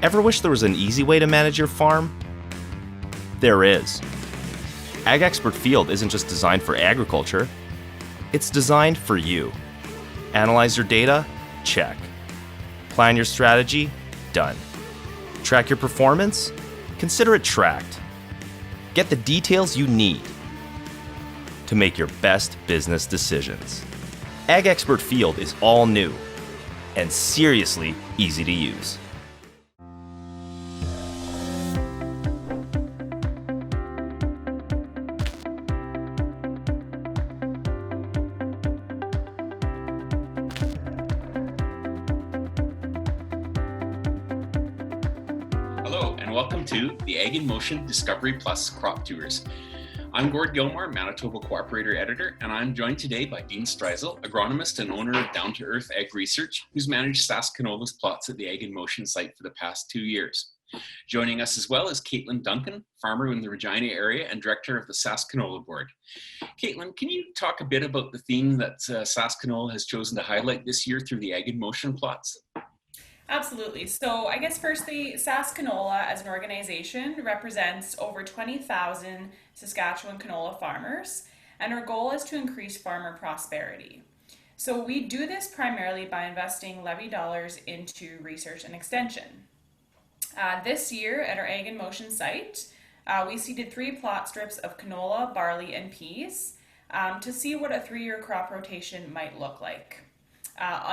Ever wish there was an easy way to manage your farm? There is. Ag Expert Field isn't just designed for agriculture, it's designed for you. Analyze your data? Check. Plan your strategy? Done. Track your performance? Consider it tracked. Get the details you need to make your best business decisions. Ag Expert Field is all new and seriously easy to use. Hello, and welcome to the Ag in Motion Discovery Plus Crop Tours. I'm Gord Gilmore, Manitoba Cooperator Editor, and I'm joined today by Dean Streisel, agronomist and owner of Down to Earth Ag Research, who's managed SaskCanola's plots at the Ag in Motion site for the past 2 years. Joining us as well is Katelyn Duncan, farmer in the Regina area and director of the SaskCanola board. Katelyn, can you talk a bit about the theme that SaskCanola has chosen to highlight this year through the Ag in Motion plots? Absolutely. So I guess firstly, SaskCanola as an organization represents over 20,000 Saskatchewan canola farmers, and our goal is to increase farmer prosperity. So we do this primarily by investing levy dollars into research and extension. This year at our Ag in Motion site, we seeded 3 plot strips of canola, barley, and peas to see what a 3-year crop rotation might look like.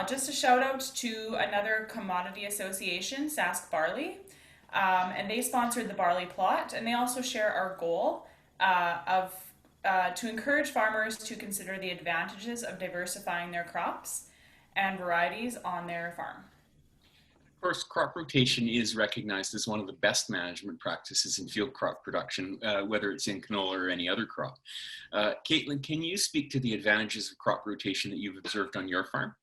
Just a shout out to another commodity association, Sask Barley, and they sponsored the barley plot, and they also share our goal to encourage farmers to consider the advantages of diversifying their crops and varieties on their farm. Of course, crop rotation is recognized as one of the best management practices in field crop production, whether it's in canola or any other crop. Katelyn, can you speak to the advantages of crop rotation that you've observed on your farm?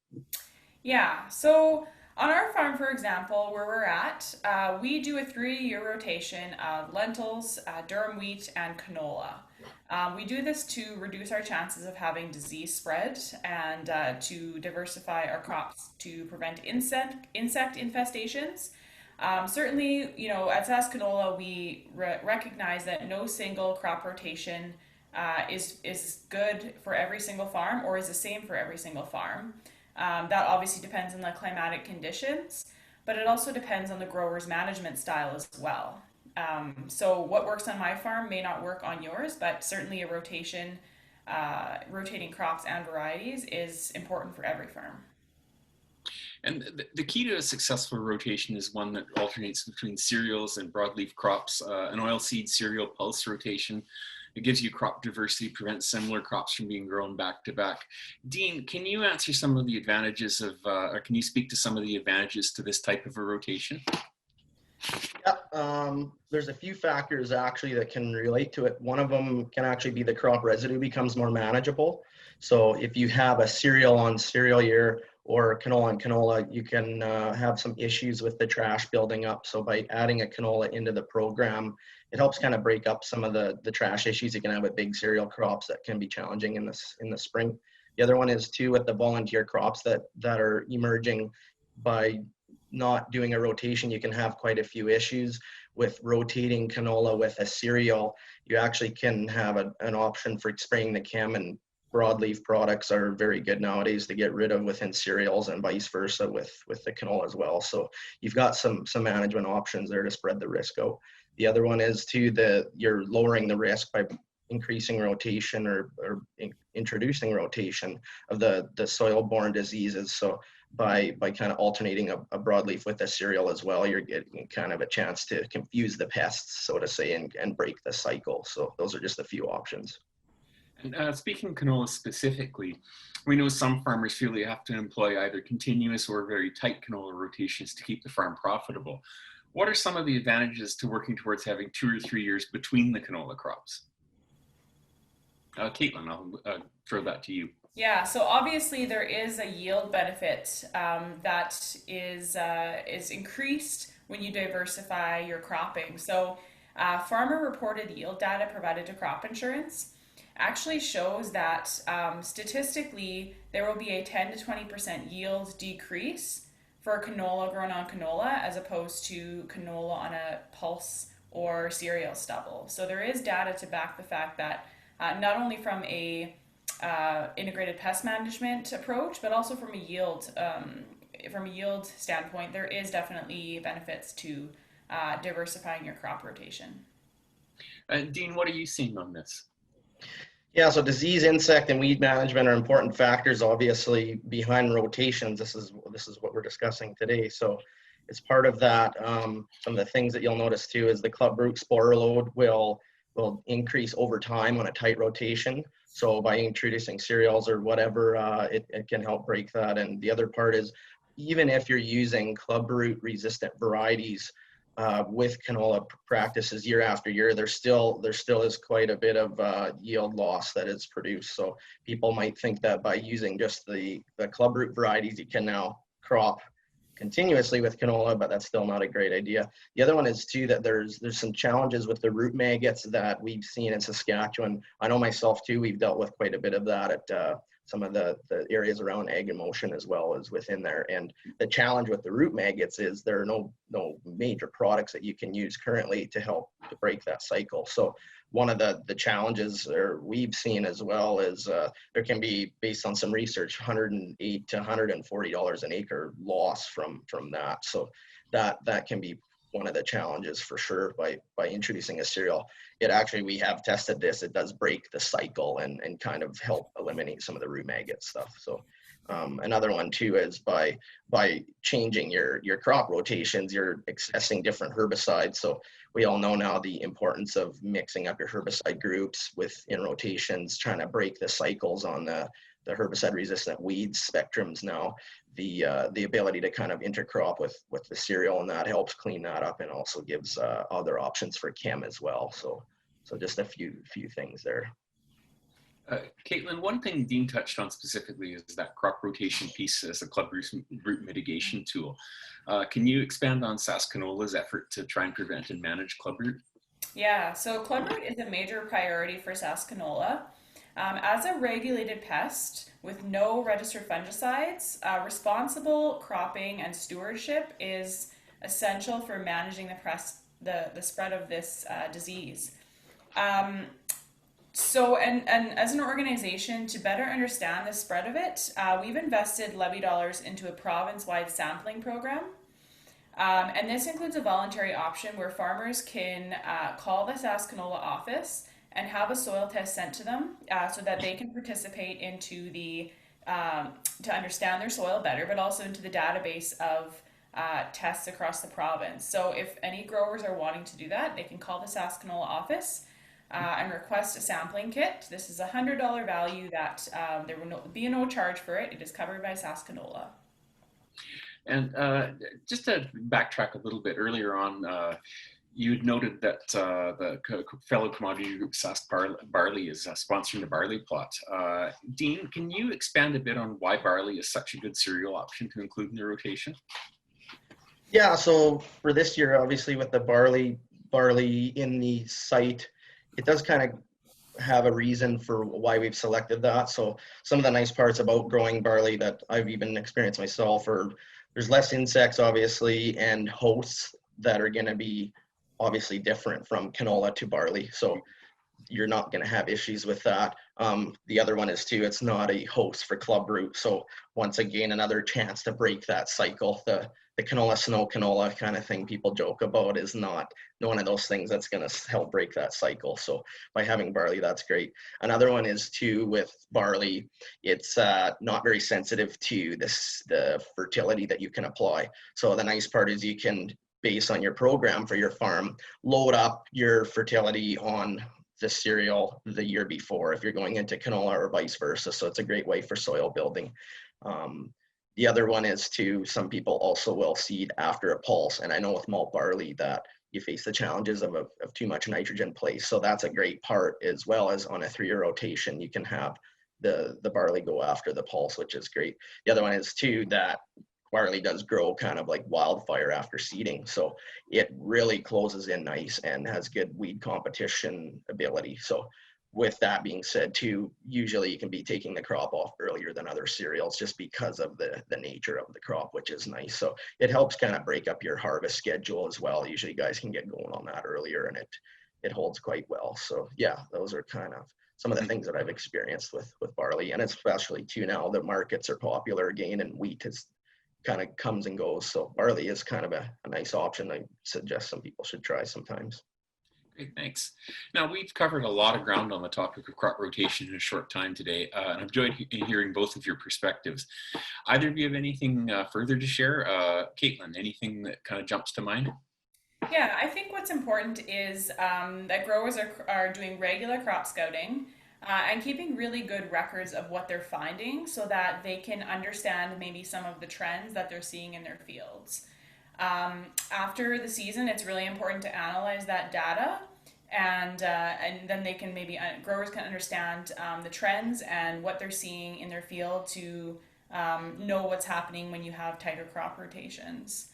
Yeah, so on our farm, for example, where we're at, we do a 3-year rotation of lentils, durum wheat, and canola. We do this to reduce our chances of having disease spread and to diversify our crops to prevent insect infestations. Certainly, at SaskCanola, we recognize that no single crop rotation is good for every single farm or is the same for every single farm. That obviously depends on the climatic conditions, but it also depends on the grower's management style as well. So what works on my farm may not work on yours, but certainly a rotating crops and varieties is important for every farm. And the key to a successful rotation is one that alternates between cereals and broadleaf crops, an oilseed cereal pulse rotation. It gives you crop diversity, prevents similar crops from being grown back to back. Dean, can you answer some of the advantages or can you speak to some of the advantages to this type of a rotation? Yeah, there's a few factors actually that can relate to it. One of them can actually be the crop residue becomes more manageable. So if you have a cereal on cereal year or canola on canola, you can have some issues with the trash building up. So by adding a canola into the program, it helps kind of break up some of the trash issues you can have with big cereal crops that can be challenging in the spring. The other one is too with the volunteer crops that are emerging. By not doing a rotation, you can have quite a few issues with rotating canola with a cereal. You actually can have an option for spraying the chem, and broadleaf products are very good nowadays to get rid of within cereals and vice versa with the canola as well. So you've got some management options there to spread the risk out. The other one is too you're lowering the risk by increasing rotation or introducing rotation of the soil-borne diseases. So by kind of alternating a broadleaf with a cereal as well, you're getting kind of a chance to confuse the pests, so to say, and break the cycle. So those are just a few options. And speaking canola specifically, we know some farmers feel they have to employ either continuous or very tight canola rotations to keep the farm profitable. What are some of the advantages to working towards having 2 or 3 years between the canola crops? Katelyn, I'll throw that to you. Yeah, so obviously there is a yield benefit that is increased when you diversify your cropping. So farmer reported yield data provided to crop insurance actually shows that statistically there will be a 10 to 20% yield decrease for canola grown on canola as opposed to canola on a pulse or cereal stubble. So there is data to back the fact that not only from a integrated pest management approach, but also from a yield standpoint, there is definitely benefits to diversifying your crop rotation. Dean, what are you seeing on this? Yeah, so disease, insect, and weed management are important factors, obviously, behind rotations. This is what we're discussing today. So as part of that, some of the things that you'll notice too is the clubroot spore load will increase over time on a tight rotation. So by introducing cereals or whatever, it can help break that. And the other part is, even if you're using clubroot resistant varieties, with canola practices year after year, there still is quite a bit of yield loss that is produced. So people might think that by using just the clubroot varieties, you can now crop continuously with canola, but that's still not a great idea. The other one is too that there's some challenges with the root maggots that we've seen in Saskatchewan. I know myself too, we've dealt with quite a bit of that at some of the areas around Ag in Motion as well as within there. And the challenge with the root maggots is there are no major products that you can use currently to help to break that cycle. So one of the challenges we've seen as well is there can be, based on some research, $108 to $140 an acre loss from that. So that can be one of the challenges for sure by introducing a cereal. We have tested this, it does break the cycle and kind of help eliminate some of the root maggot stuff. So another one too is by changing your crop rotations, you're accessing different herbicides. So we all know now the importance of mixing up your herbicide groups within rotations, trying to break the cycles on the herbicide resistant weeds spectrums now. The ability to kind of intercrop with the cereal, and that helps clean that up and also gives other options for chem as well. So just a few things there. Katelyn, one thing Dean touched on specifically is that crop rotation piece as a clubroot mitigation tool. Can you expand on SaskCanola's effort to try and prevent and manage clubroot? Yeah, so clubroot is a major priority for SaskCanola. As a regulated pest with no registered fungicides, responsible cropping and stewardship is essential for managing the spread of this disease. So as an organization, to better understand the spread of it, we've invested levy dollars into a province-wide sampling program. And this includes a voluntary option where farmers can call the SaskCanola office and have a soil test sent to them so that they can participate into to understand their soil better, but also into the database of tests across the province. So if any growers are wanting to do that, they can call the SaskCanola office and request a sampling kit. This is a $100 value that there will be no charge for it. It is covered by SaskCanola. And just to backtrack a little bit earlier on, you'd noted that the fellow commodity group Sask Barley is sponsoring the barley plot. Dean, can you expand a bit on why barley is such a good cereal option to include in the rotation? Yeah, so for this year, obviously with the barley in the site, it does kind of have a reason for why we've selected that. So some of the nice parts about growing barley that I've even experienced myself there's less insects, obviously, and hosts that are going to be obviously different from canola to barley. So you're not going to have issues with that. The other one is too, it's not a host for clubroot. So once again, another chance to break that cycle. The canola, snow canola kind of thing people joke about is not one of those things that's going to help break that cycle. So by having barley, that's great. Another one is too, with barley, it's not very sensitive to the fertility that you can apply. So the nice part is you can, based on your program for your farm, load up your fertility on the cereal the year before if you're going into canola or vice versa. So it's a great way for soil building. The other one is too, some people also will seed after a pulse. And I know with malt barley that you face the challenges of too much nitrogen placed. So that's a great part, as well as on a 3-year rotation, you can have the barley go after the pulse, which is great. The other one is too, that barley does grow kind of like wildfire after seeding. So it really closes in nice and has good weed competition ability. So with that being said too, usually you can be taking the crop off earlier than other cereals just because of the nature of the crop, which is nice. So it helps kind of break up your harvest schedule as well. Usually you guys can get going on that earlier, and it holds quite well. So yeah, those are kind of some of the things that I've experienced with barley, and especially too now the markets are popular again, and wheat is kind of comes and goes. So barley is kind of a nice option I suggest some people should try sometimes. Great, thanks. Now, we've covered a lot of ground on the topic of crop rotation in a short time today, and I've enjoyed hearing both of your perspectives. Either of you have anything further to share? Katelyn, anything that kind of jumps to mind? Yeah, I think what's important is that growers are doing regular crop scouting and keeping really good records of what they're finding so that they can understand maybe some of the trends that they're seeing in their fields. After the season, it's really important to analyze that data, and then they can maybe growers can understand the trends and what they're seeing in their field to know what's happening when you have tighter crop rotations.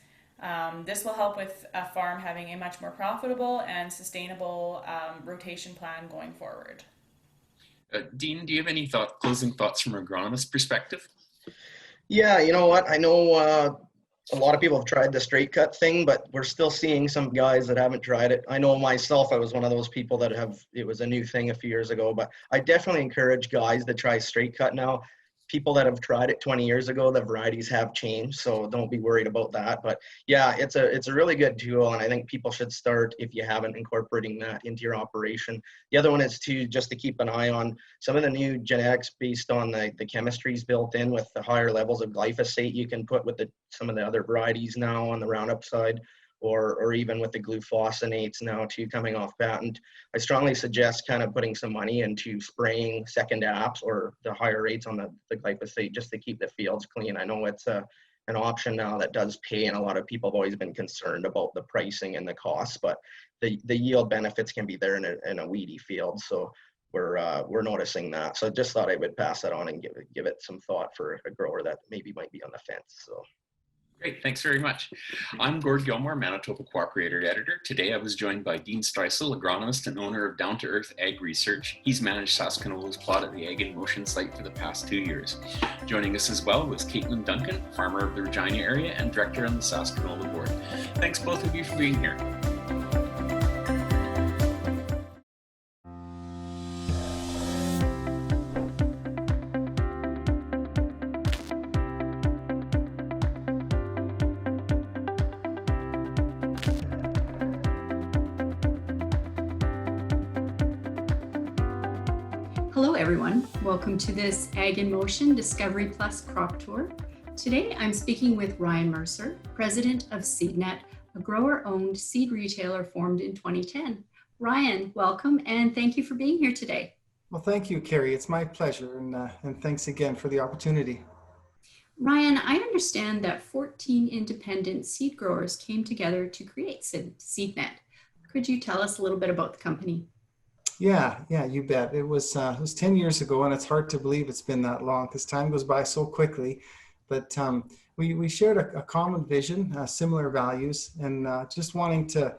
This will help with a farm having a much more profitable and sustainable rotation plan going forward. Dean, do you have any closing thoughts from an agronomist perspective? Yeah, you know what? I know a lot of people have tried the straight cut thing, but we're still seeing some guys that haven't tried it. I know myself, I was one of those people that it was a new thing a few years ago, but I definitely encourage guys to try straight cut now. People that have tried it 20 years ago, the varieties have changed, so don't be worried about that. But yeah, it's a really good tool, and I think people should start, if you haven't, incorporating that into your operation. The other one is just to keep an eye on some of the new genetics based on the chemistries built in with the higher levels of glyphosate you can put with some of the other varieties now on the Roundup side, or even with the glufosinate now too coming off patent. I strongly suggest kind of putting some money into spraying second apps or the higher rates on the glyphosate just to keep the fields clean. I know it's an option now that does pay, and a lot of people have always been concerned about the pricing and the costs, but the yield benefits can be there in a weedy field. So we're noticing that. So just thought I would pass that on and give it some thought for a grower that maybe might be on the fence. So. Great, thanks very much. I'm Gord Gilmore, Manitoba Cooperator Editor. Today I was joined by Dean Streisel, agronomist and owner of Down to Earth Ag Research. He's managed SaskCanola's plot at the Ag in Motion site for the past 2 years. Joining us as well was Katelyn Duncan, farmer of the Regina area and director on the SaskCanola board. Thanks both of you for being here. Hello everyone, welcome to this Ag in Motion Discovery Plus crop tour. Today I'm speaking with Ryan Mercer, president of SeedNet, a grower-owned seed retailer formed in 2010. Ryan, welcome and thank you for being here today. Well, thank you, Carrie. It's my pleasure, and thanks again for the opportunity. Ryan, I understand that 14 independent seed growers came together to create SeedNet. Could you tell us a little bit about the company? Yeah, you bet. It was 10 years ago, and it's hard to believe it's been that long because time goes by so quickly. But we shared a common vision, similar values, and just wanting to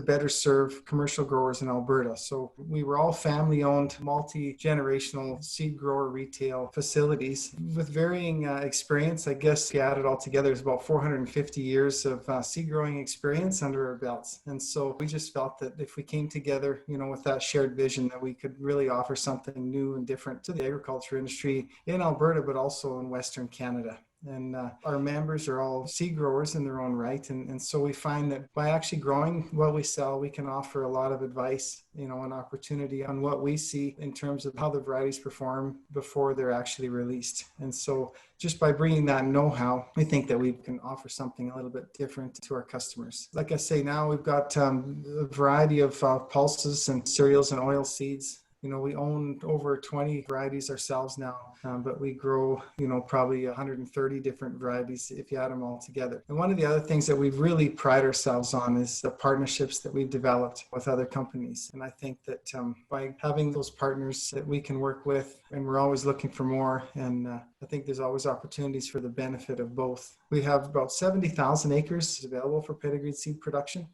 better serve commercial growers in Alberta. So we were all family-owned, multi-generational seed grower retail facilities with varying experience. I guess if you add it all together, it's about 450 years of seed growing experience under our belts. And so we just felt that if we came together, with that shared vision, that we could really offer something new and different to the agriculture industry in Alberta, but also in Western Canada. And our members are all seed growers in their own right. And so we find that by actually growing what we sell, we can offer a lot of advice, an opportunity on what we see in terms of how the varieties perform before they're actually released. And so just by bringing that know-how, we think that we can offer something a little bit different to our customers. Like I say, now we've got a variety of pulses and cereals and oil seeds. We own over 20 varieties ourselves now, but we grow, probably 130 different varieties if you add them all together. And one of the other things that we really pride ourselves on is the partnerships that we've developed with other companies. And I think that by having those partners that we can work with, and we're always looking for more, and I think there's always opportunities for the benefit of both. We have about 70,000 acres available for pedigreed seed production,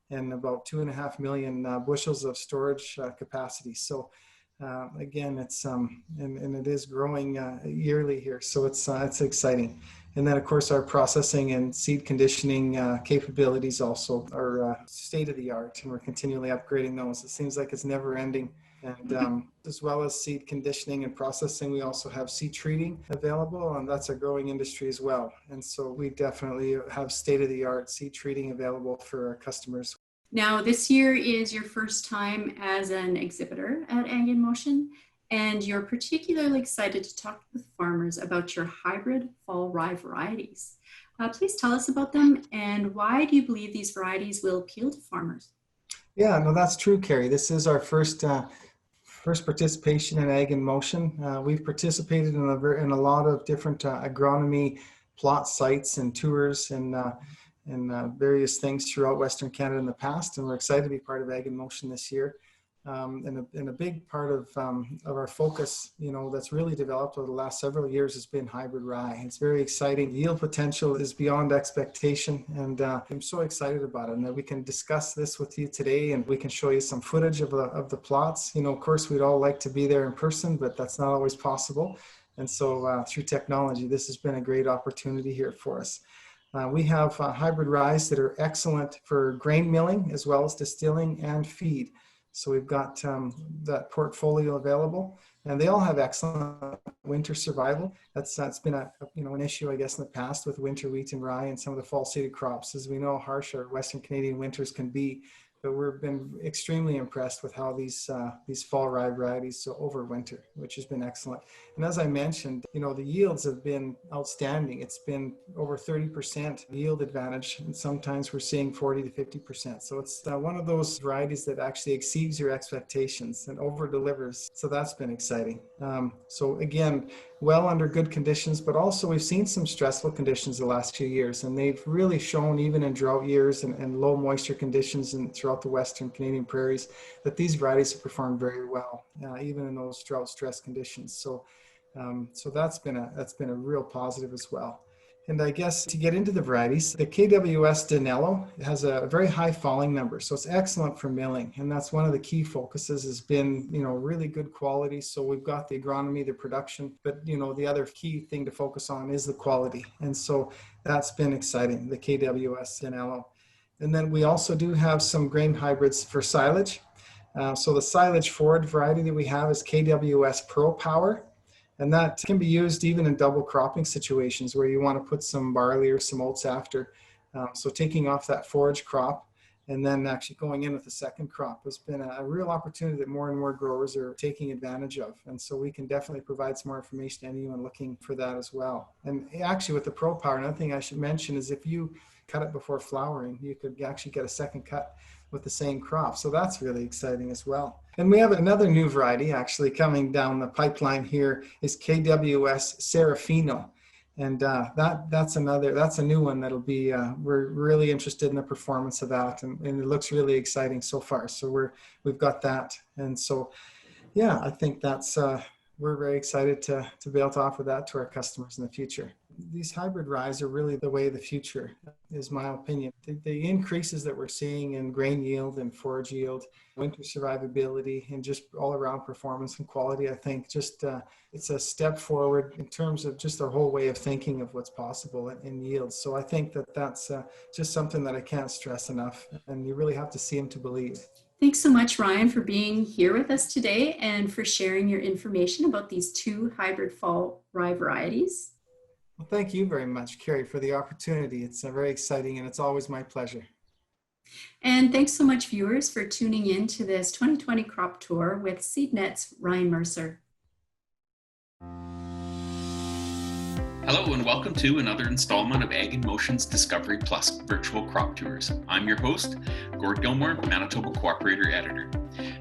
and about 2.5 million bushels of storage capacity. So Again, it's and it is growing yearly here, so it's exciting. And then, of course, our processing and seed conditioning capabilities also are state of the art, and we're continually upgrading those. It seems like it's never ending. And as well as seed conditioning and processing, we also have seed treating available, and that's a growing industry as well. And so we definitely have state of the art seed treating available for our customers. Now, this year is your first time as an exhibitor at Ag in Motion, and you're particularly excited to talk with farmers about your hybrid fall rye varieties. Please tell us about them, and why do you believe these varieties will appeal to farmers? Yeah, no, that's true, Carrie. This is our first participation in Ag in Motion. We've participated in a lot of different agronomy plot sites and tours and various things throughout Western Canada in the past, and we're excited to be part of Ag in Motion this year. And a big part of our focus, that's really developed over the last several years has been hybrid rye. It's very exciting. The yield potential is beyond expectation, and I'm so excited about it. And that we can discuss this with you today, and we can show you some footage of the plots. Of course, we'd all like to be there in person, but that's not always possible. And so through technology, this has been a great opportunity here for us. We have hybrid ryes that are excellent for grain milling as well as distilling and feed. So we've got that portfolio available, and they all have excellent winter survival. That's been an issue, I guess, in the past with winter wheat and rye and some of the fall seeded crops. As we know, how harsh our Western Canadian winters can be, but we've been extremely impressed with how these fall rye varieties overwinter, which has been excellent. And as I mentioned, the yields have been outstanding. It's been over 30% yield advantage, and sometimes we're seeing 40 to 50%. So it's one of those varieties that actually exceeds your expectations and over delivers. So that's been exciting. So again, well under good conditions, but also we've seen some stressful conditions the last few years, and they've really shown, even in drought years and low moisture conditions and throughout the Western Canadian prairies, that these varieties have performed very well, even in those drought stress conditions. So that's been a real positive as well. And I guess to get into the varieties, the KWS Daniello has a very high falling number, so it's excellent for milling. And that's one of the key focuses has been, really good quality. So we've got the agronomy, the production, but the other key thing to focus on is the quality. And so that's been exciting, the KWS Daniello. And then we also do have some grain hybrids for silage. So the silage forward variety that we have is KWS Propower. And that can be used even in double cropping situations where you want to put some barley or some oats after. So taking off that forage crop and then actually going in with the second crop has been a real opportunity that more and more growers are taking advantage of. And so we can definitely provide some more information to anyone looking for that as well. And actually with the Propower, another thing I should mention is if you cut it before flowering, you could actually get a second cut with the same crop. So that's really exciting as well. And we have another new variety actually coming down the pipeline here is KWS Serafino. And that's a new one that'll be, we're really interested in the performance of that, and it looks really exciting so far. So we've got that. And so, yeah, I think that's, we're very excited to be able to offer that to our customers in the future. These hybrid ryes are really the way of the future, is my opinion. The increases that we're seeing in grain yield and forage yield, winter survivability, and just all around performance and quality, I think just it's a step forward in terms of just our whole way of thinking of what's possible in yields. So I think that's just something that I can't stress enough, and you really have to see them to believe. Thanks so much, Ryan, for being here with us today and for sharing your information about these two hybrid fall rye varieties. Well, thank you very much, Carrie, for the opportunity. It's very exciting, and it's always my pleasure. And thanks so much, viewers, for tuning in to this 2020 crop tour with SeedNet's Ryan Mercer. Hello and welcome to another installment of Ag in Motion's Discovery Plus virtual crop tours. I'm your host, Gord Gilmore, Manitoba Cooperator Editor.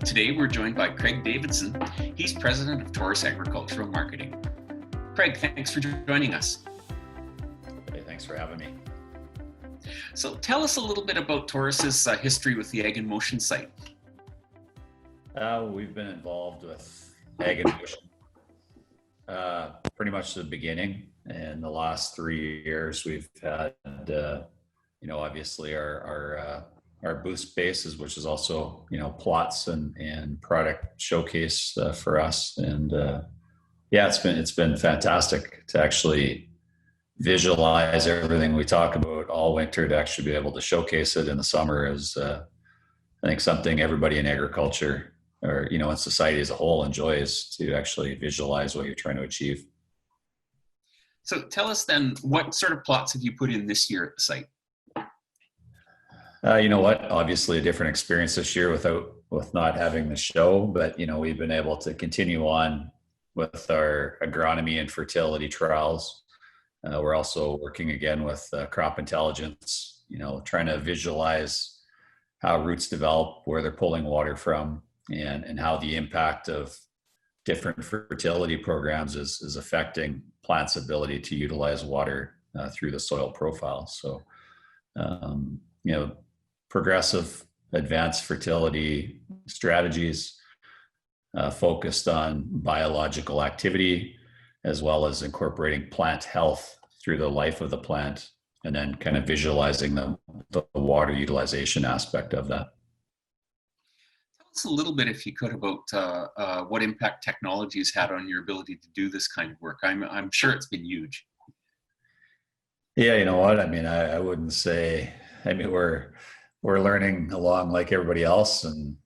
Today we're joined by Craig Davidson. He's President of Taurus Agricultural Marketing. Craig, thanks for joining us. Hey, thanks for having me. So tell us a little bit about Taurus's history with the Ag in Motion site. We've been involved with Ag in Motion pretty much the beginning. In the last 3 years, we've had, obviously our our booth spaces, which is also, plots and product showcase for us. And yeah, it's been fantastic to actually visualize everything we talk about all winter, to actually be able to showcase it in the summer is, I think, something everybody in agriculture or, in society as a whole enjoys, to actually visualize what you're trying to achieve. So tell us then, what sort of plots have you put in this year at the site? You know what? Obviously, a different experience this year with not having the show, but we've been able to continue on with our agronomy and fertility trials. We're also working again with crop intelligence. Trying to visualize how roots develop, where they're pulling water from, and how the impact of different fertility programs is affecting plants' ability to utilize water through the soil profile. So, progressive advanced fertility strategies focused on biological activity, as well as incorporating plant health through the life of the plant, and then kind of visualizing the water utilization aspect of that. Tell us a little bit, if you could, about what impact technology has had on your ability to do this kind of work. I'm sure it's been huge. Yeah, you know what? I mean, I wouldn't say. I mean, we're learning along like everybody else, and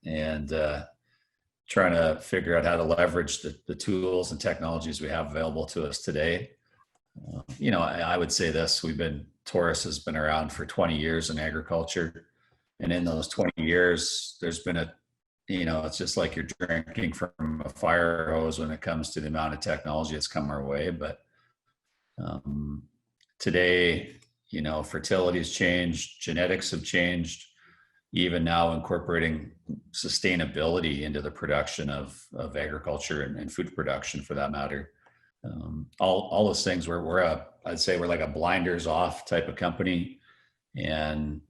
trying to figure out how to leverage the tools and technologies we have available to us today. I would say this: Taurus has been around for 20 years in agriculture, and in those 20 years, there's been it's just like you're drinking from a fire hose when it comes to the amount of technology that's come our way. But today, fertility has changed, genetics have changed, even now incorporating sustainability into the production of agriculture and food production, for that matter. All those things, I'd say we're like a blinders off type of company. And,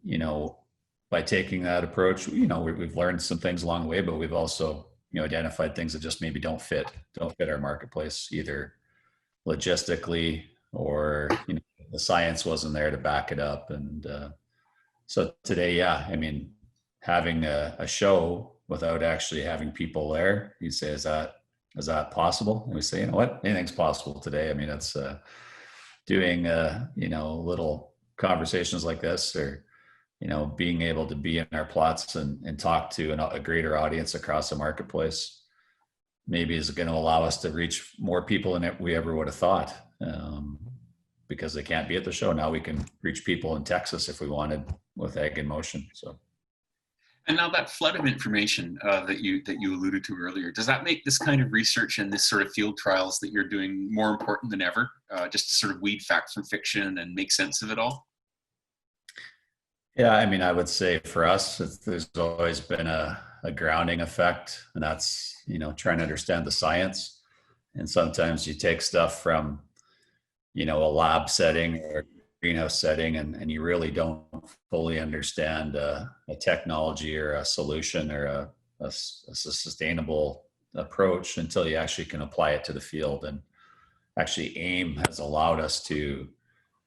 by taking that approach, we've learned some things along the way, but we've also, identified things that just maybe don't fit our marketplace, either logistically or, the science wasn't there to back it up. And so today, yeah, I mean, having a show without actually having people there, you say, is that possible? And we say, you know what, anything's possible today. I mean, it's doing, little conversations like this, or, being able to be in our plots and talk to a greater audience across the marketplace, maybe is going to allow us to reach more people than we ever would have thought. Because they can't be at the show. Now we can reach people in Texas if we wanted, with Ag in Motion. So. And now that flood of information that you alluded to earlier, does that make this kind of research and this sort of field trials that you're doing more important than ever? Just to sort of weed fact from fiction and make sense of it all? Yeah, I mean, I would say for us, there's always been a grounding effect, and that's, trying to understand the science. And sometimes you take stuff from, a lab setting or a greenhouse setting, and you really don't fully understand a technology or a solution or a sustainable approach until you actually can apply it to the field. And actually AIM has allowed us to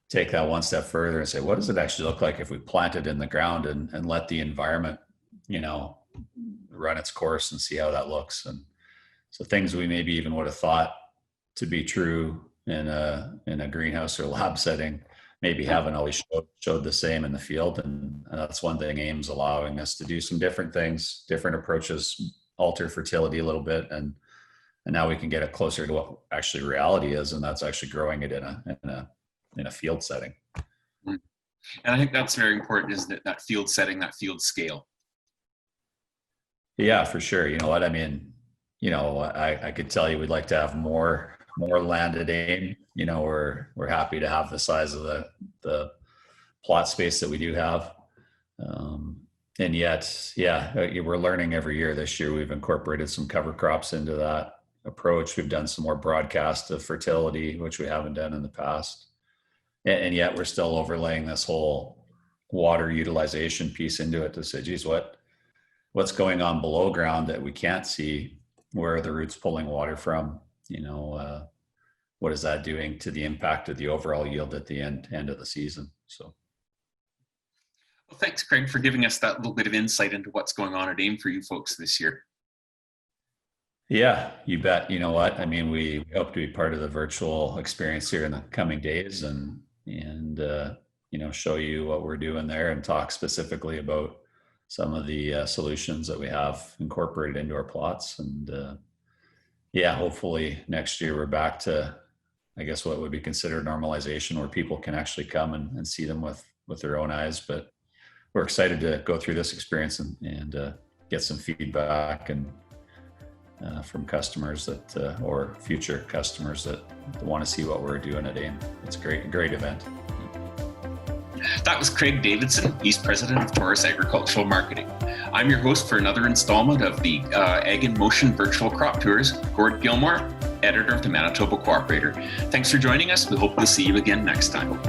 take that one step further and say, what does it actually look like if we plant it in the ground and let the environment, run its course and see how that looks. And so things we maybe even would have thought to be true in a greenhouse or lab setting maybe haven't always showed the same in the field. And that's one thing AIM's allowing us to do, some different things, different approaches, alter fertility a little bit. And now we can get it closer to what actually reality is. And that's actually growing it in a field setting. And I think that's very important, is that field setting, that field scale. Yeah, for sure. You know what I mean? I could tell you we'd like to have more land at AIM. We're happy to have the size of the plot space that we do have. And yet, yeah, we're learning every year. This year, we've incorporated some cover crops into that approach. We've done some more broadcast of fertility, which we haven't done in the past. And yet we're still overlaying this whole water utilization piece into it to say, geez, what's going on below ground that we can't see? Where are the roots pulling water from? What is that doing to the impact of the overall yield at the end of the season? So. Thanks, Craig, for giving us that little bit of insight into what's going on at AIM for you folks this year. Yeah, you bet. You know what? I mean, we hope to be part of the virtual experience here in the coming days and show you what we're doing there and talk specifically about some of the solutions that we have incorporated into our plots. And hopefully next year we're back to, I guess, what would be considered normalization, where people can actually come and see them with their own eyes. But we're excited to go through this experience and get some feedback and from customers that or future customers that want to see what we're doing at AIM. It's a great event. That was Craig Davidson. He's president of Taurus Agricultural Marketing. I'm your host for another installment of the Ag in Motion virtual crop tours, Gord Gilmore, editor of the Manitoba Cooperator. Thanks for joining us. We hope to see you again next time.